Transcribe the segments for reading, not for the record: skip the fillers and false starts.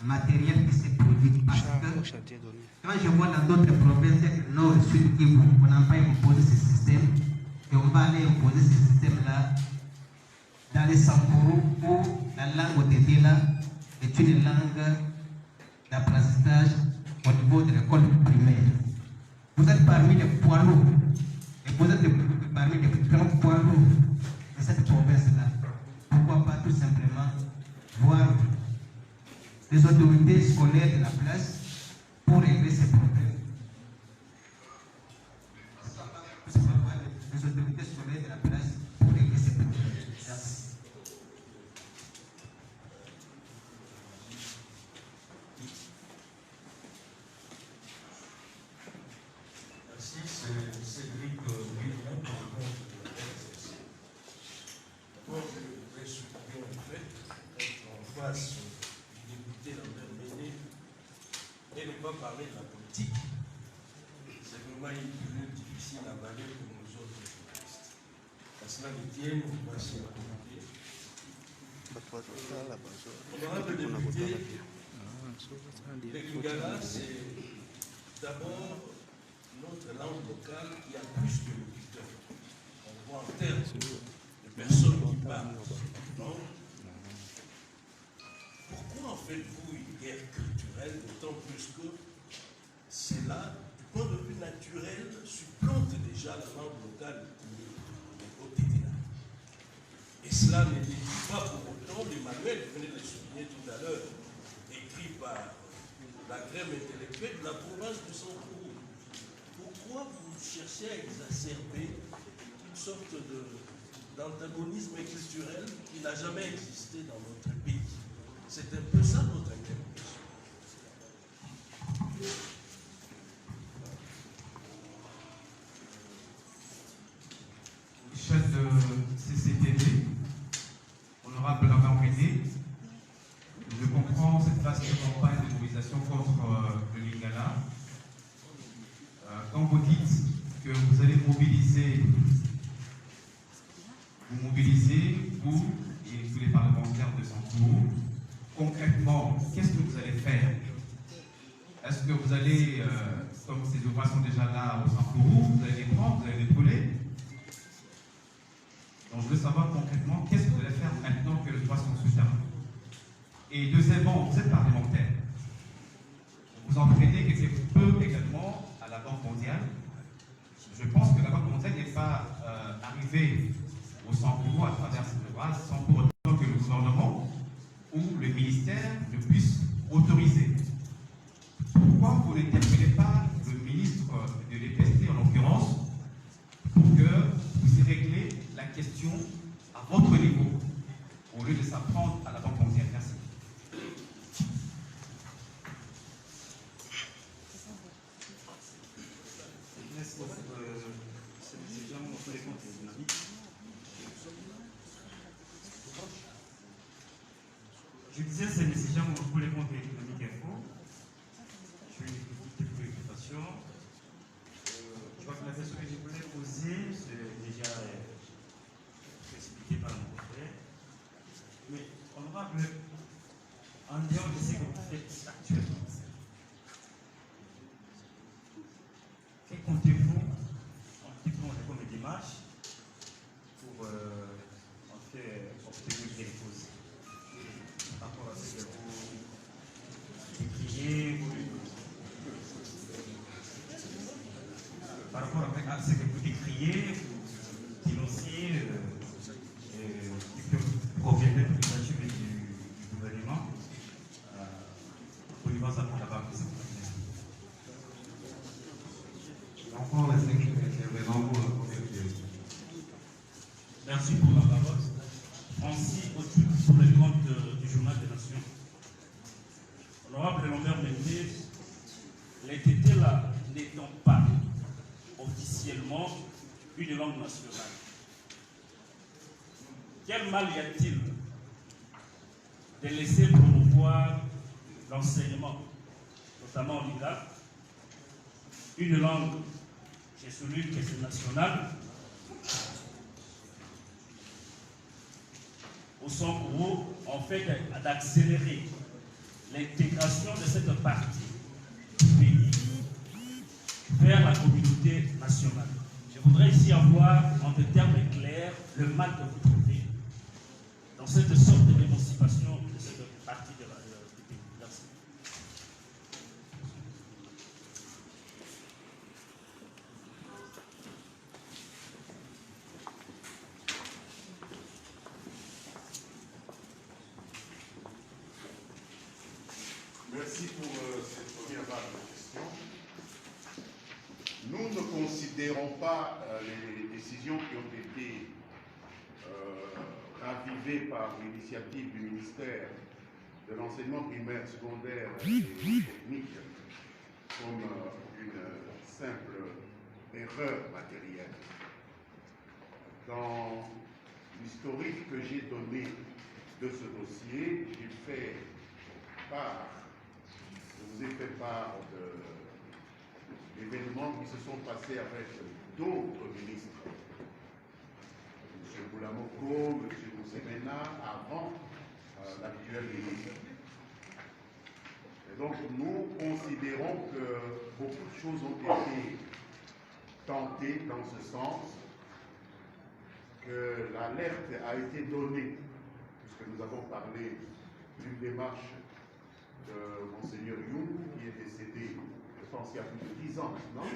matériel qui s'est produit. Parce que quand je vois dans d'autres provinces, Nord, Sud, Kivu, on n'a pas imposé ce système, et on va aller imposer ce système-là dans les Sankuru où la langue Otedela est une langue d'apprentissage au niveau de l'école primaire. Vous êtes parmi les poids lourds, et vous êtes parmi les grands poids lourds de cette province-là. Pourquoi pas tout simplement voir les autorités scolaires de la place pour régler ces problèmes? Les autorités scolaires de la place pour régler ces problèmes. Merci, c'est Cédric Guillaume pour le compte de la RCC. D'abord, je voudrais souligner le fait d'être en face du député Lambert Mende et ne pas parler de la politique. C'est vraiment une pilule difficile à avaler pour nous autres journalistes. À cela ne tienne, on va passer à la communauté. Honorable député, le Lingala, c'est d'abord notre langue locale qui a plus de locuteurs. On voit en termes de personnes qui parlent. Non? Pourquoi en faites-vous une guerre culturelle, d'autant plus que cela, du point de vue naturel, supplante déjà la langue locale au Tétéla? Et cela ne dit pas pour autant les manuels, vous venez de le souligner tout à l'heure, écrits par la crème intellectuelle de la province de Sankuru. Pourquoi vous cherchez à exacerber une sorte d'antagonisme culturel qui n'a jamais existé dans notre pays? C'est un peu ça notre interrogation. Chef de CCTV, honorable Lambert Mende, je comprends cette vaste campagne de mobilisation contre le Lingala. Quand vous dites que vous allez mobiliser, vous et tous les parlementaires de Sankuru, concrètement, qu'est-ce que vous allez faire? Est-ce que vous allez, comme ces opérations sont déjà là au Sankuru, vous allez les prendre, vous allez les brûler? Donc je veux savoir concrètement, qu'est-ce que vous allez faire maintenant que le droit sont souterrain? Et deuxièmement, vous êtes parlementaire. Vous entraînez quelque peu également à la Banque mondiale. Je pense que la Banque mondiale n'est pas arrivée au Sankuru à travers cette loi sans pour autant que le gouvernement ou le ministère ne puisse autoriser. Pourquoi vous n'interpellez pas le ministre de l'EPST en l'occurrence pour que vous y réglez la question à votre niveau au lieu de s'apprendre à la Banque mondiale? Merci. Merci pour cette décision pour les comptes économiques. Je disais cette décision pour les comptes économiques info. Je suis une petite préoccupation. Je crois que la question que je voulais poser, c'est déjà expliqué par mon frère. Mais honorable, en dehors de ce que vous faites actuellement, que comptez-vous comme démarche pour en fait obtenir des causes par rapport à ce que vous décriez, par rapport à ce que vous décriez, vous dénoncez, qui proviennent de l'initiative du gouvernement au niveau de la Banque. L'enfant, la sécurité, vraiment Merci pour la parole. Ainsi, pour le compte du journal des Nations. Honorable Lambert Mende, les Tétéla n'étant pas officiellement une langue nationale, quel mal y a-t-il de laisser promouvoir l'enseignement, notamment en Lingala, une langue chez celui qui est national, au Sankuru, en fait d'accélérer l'intégration de cette partie du pays vers la communauté nationale. Je voudrais ici avoir, en des termes clairs, le mal que vous trouvez dans cette sorte d'émancipation de cette partie du pays. Merci. Merci pour cette première vague de questions. Nous ne considérons pas les décisions qui ont été ravivées par l'initiative du ministère de l'enseignement primaire, secondaire et technique comme une simple erreur matérielle. Dans l'historique que j'ai donné de ce dossier, je vous ai fait part d'événements qui se sont passés avec d'autres ministres. M. Boulamoko, M. Moussemena, avant l'actuel ministre. Et donc nous considérons que beaucoup de choses ont été tentées dans ce sens, que l'alerte a été donnée, puisque nous avons parlé d'une démarche de Monseigneur Young, qui est décédé, je pense, il y a plus de 10 ans maintenant.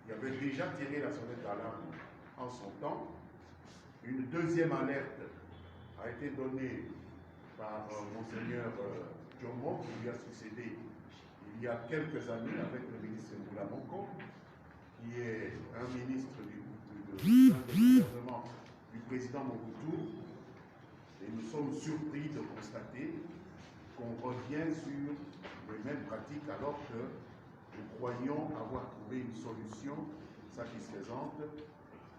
Il avait déjà tiré la sonnette d'alarme en son temps. Une deuxième alerte a été donnée par Monseigneur Djomo, qui lui a succédé il y a quelques années avec le ministre Boulamoko, qui est un ministre du gouvernement du président Mobutu. Et nous sommes surpris de constater qu'on revient sur les mêmes pratiques alors que nous croyons avoir trouvé une solution satisfaisante,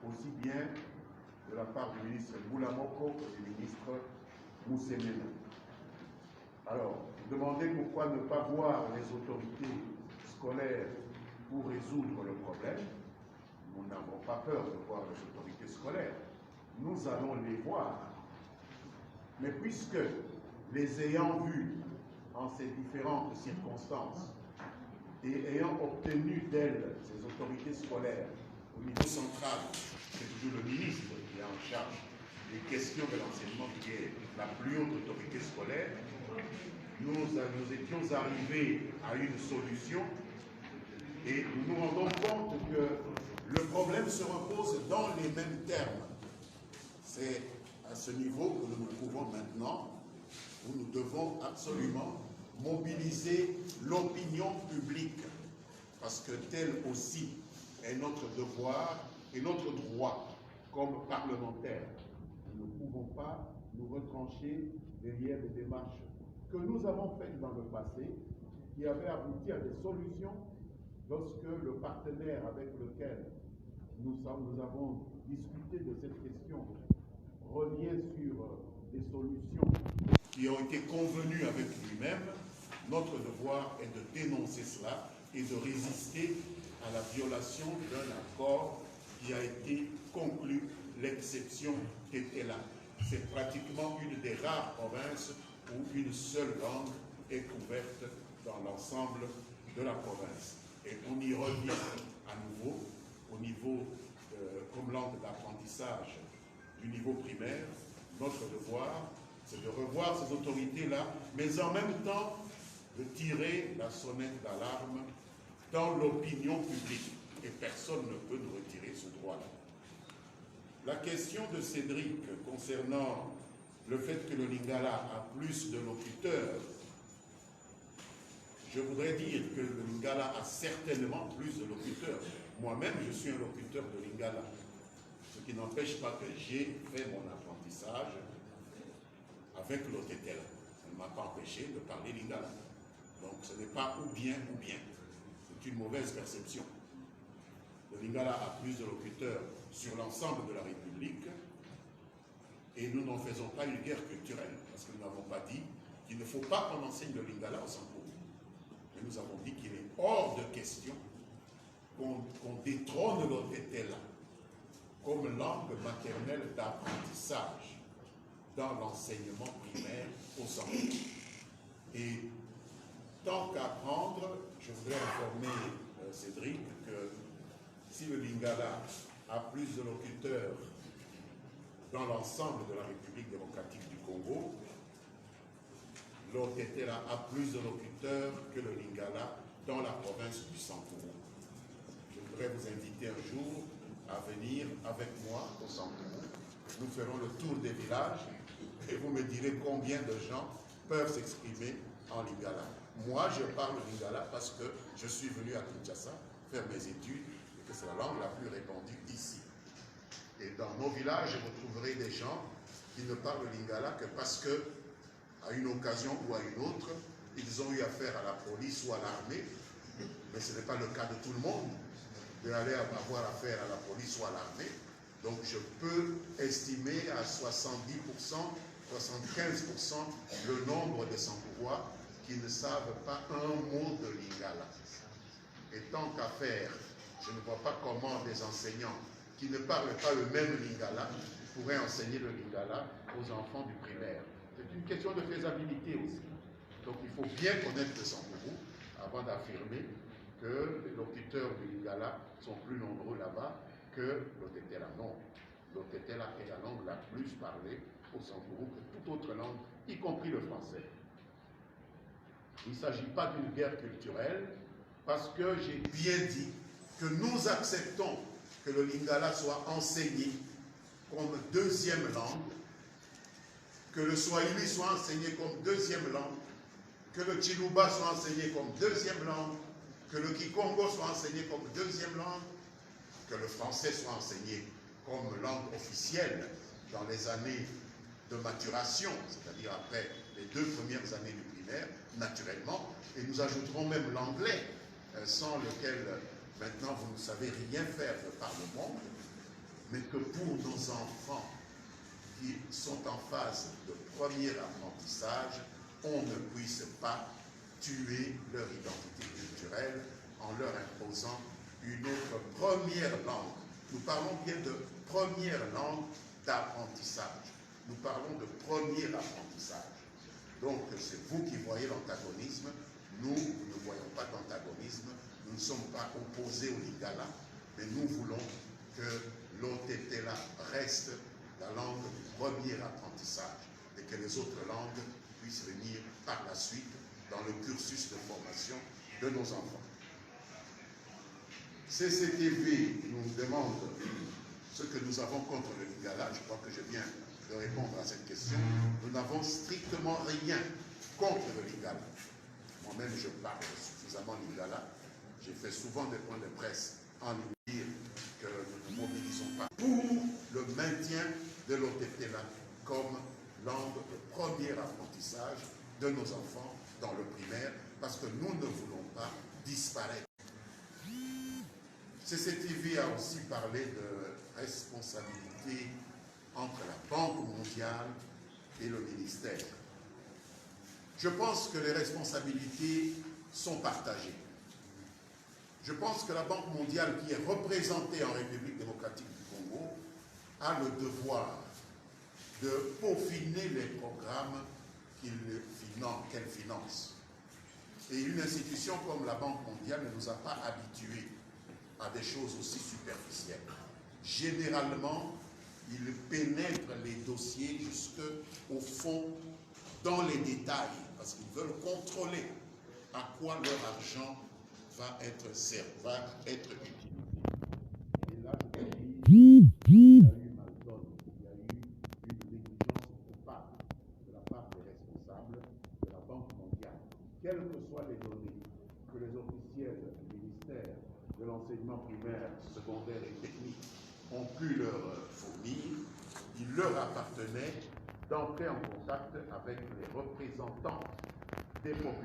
aussi bien de la part du ministre Boulamoko que du ministre Moussemena. Alors, vous demandez pourquoi ne pas voir les autorités scolaires pour résoudre le problème. Nous n'avons pas peur de voir les autorités scolaires. Nous allons les voir. Mais puisque les ayant vus en ces différentes circonstances et ayant obtenu d'elles, ces autorités scolaires, au niveau central, c'est toujours le ministre qui est en charge des questions de l'enseignement, qui est la plus haute autorité scolaire, nous étions arrivés à une solution et nous nous rendons compte que le problème se repose dans les mêmes termes. C'est à ce niveau que nous nous trouvons maintenant, où nous devons absolument mobiliser l'opinion publique, parce que tel aussi est notre devoir et notre droit comme parlementaires. Nous ne pouvons pas nous retrancher derrière des démarches que nous avons faites dans le passé, qui avaient abouti à des solutions lorsque le partenaire avec lequel nous avons discuté de cette question revient sur des solutions qui ont été convenues avec lui-même. Notre devoir est de dénoncer cela et de résister à la violation d'un accord qui a été conclu, l'exception était là. C'est pratiquement une des rares provinces où une seule langue est couverte dans l'ensemble de la province. Et on y revient à nouveau au niveau, comme langue d'apprentissage du niveau primaire. Notre devoir, c'est de revoir ces autorités-là, mais en même temps de tirer la sonnette d'alarme dans l'opinion publique. Et personne ne peut nous retirer ce droit-là. La question de Cédric concernant le fait que le Lingala a plus de locuteurs, je voudrais dire que le Lingala a certainement plus de locuteurs. Moi-même, je suis un locuteur de Lingala. Ce qui n'empêche pas que j'ai fait mon apprentissage avec l'Otetela. Ça ne m'a pas empêché de parler Lingala. Donc ce n'est pas ou bien ou bien. C'est une mauvaise perception. Le Lingala a plus de locuteurs sur l'ensemble de la République et nous n'en faisons pas une guerre culturelle parce que nous n'avons pas dit qu'il ne faut pas qu'on enseigne le Lingala au Sampo. Mais nous avons dit qu'il est hors de question qu'on détrône l'Otetela comme langue maternelle d'apprentissage dans l'enseignement primaire au Sampo. Et tant qu'apprendre, je voudrais informer Cédric que si le Lingala a plus de locuteurs dans l'ensemble de la République démocratique du Congo, l'Otetela a plus de locuteurs que le Lingala dans la province du Sankourou. Je voudrais vous inviter un jour à venir avec moi au Sankourou. Nous ferons le tour des villages et vous me direz combien de gens peuvent s'exprimer en Lingala. Moi, je parle Lingala parce que je suis venu à Kinshasa faire mes études et que c'est la langue la plus répandue ici. Et dans nos villages, vous trouverez des gens qui ne parlent Lingala que parce que, à une occasion ou à une autre, ils ont eu affaire à la police ou à l'armée, mais ce n'est pas le cas de tout le monde, d'aller avoir affaire à la police ou à l'armée. Donc je peux estimer à 70%, 75% le nombre de sans-pouvoir qui ne savent pas un mot de Lingala. Et tant qu'à faire, je ne vois pas comment des enseignants qui ne parlent pas le même Lingala pourraient enseigner le Lingala aux enfants du primaire. C'est une question de faisabilité aussi. Donc il faut bien connaître le Sankourou avant d'affirmer que les locuteurs du Lingala sont plus nombreux là-bas que l'Otetela. Non, l'Otetela est la langue la plus parlée au Sankourou que toute autre langue, y compris le français. Il ne s'agit pas d'une guerre culturelle, parce que j'ai bien dit que nous acceptons que le Lingala soit enseigné comme deuxième langue, que le Swahili soit enseigné comme deuxième langue, que le Chiluba soit enseigné comme deuxième langue, que le Kikongo soit enseigné comme deuxième langue, que le français soit enseigné comme langue officielle dans les années de maturation, c'est-à-dire après les 2 premières années du primaire, naturellement, et nous ajouterons même l'anglais, sans lequel maintenant vous ne savez rien faire de par le monde, mais que pour nos enfants qui sont en phase de premier apprentissage, on ne puisse pas tuer leur identité culturelle en leur imposant une autre première langue. Nous parlons bien de première langue d'apprentissage. Nous parlons de premier apprentissage. Donc c'est vous qui voyez l'antagonisme. Nous ne voyons pas d'antagonisme. Nous ne sommes pas opposés au Lingala, mais nous voulons que l'Otetela reste la langue du premier apprentissage et que les autres langues puissent venir par la suite dans le cursus de formation de nos enfants. CCTV nous demande ce que nous avons contre le Lingala. Je crois que je viens de répondre à cette question. Nous n'avons strictement rien contre le Lingala. Moi-même, je parle suffisamment Lingala. J'ai fait souvent des points de presse en dire que nous ne mobilisons pas pour le maintien de l'Otetela comme langue de premier apprentissage de nos enfants dans le primaire, parce que nous ne voulons pas disparaître. CCTV a aussi parlé de responsabilité entre la Banque mondiale et le ministère. Je pense que les responsabilités sont partagées. Je pense que la Banque mondiale, qui est représentée en République démocratique du Congo, a le devoir de peaufiner les programmes qu'elle finance. Et une institution comme la Banque mondiale ne nous a pas habitués à des choses aussi superficielles. Généralement, ils pénètrent les dossiers jusqu'au fond, dans les détails, parce qu'ils veulent contrôler à quoi leur argent va être utilisé. Et là, je dis, il y a eu malzone, il y a eu une négligence coupable de la part des responsables de la Banque mondiale. Quelles que soient les données que les officiels du ministère de l'enseignement primaire, secondaire et technique ont pu leur fournir, il leur appartenait d'entrer en contact avec les représentants des populations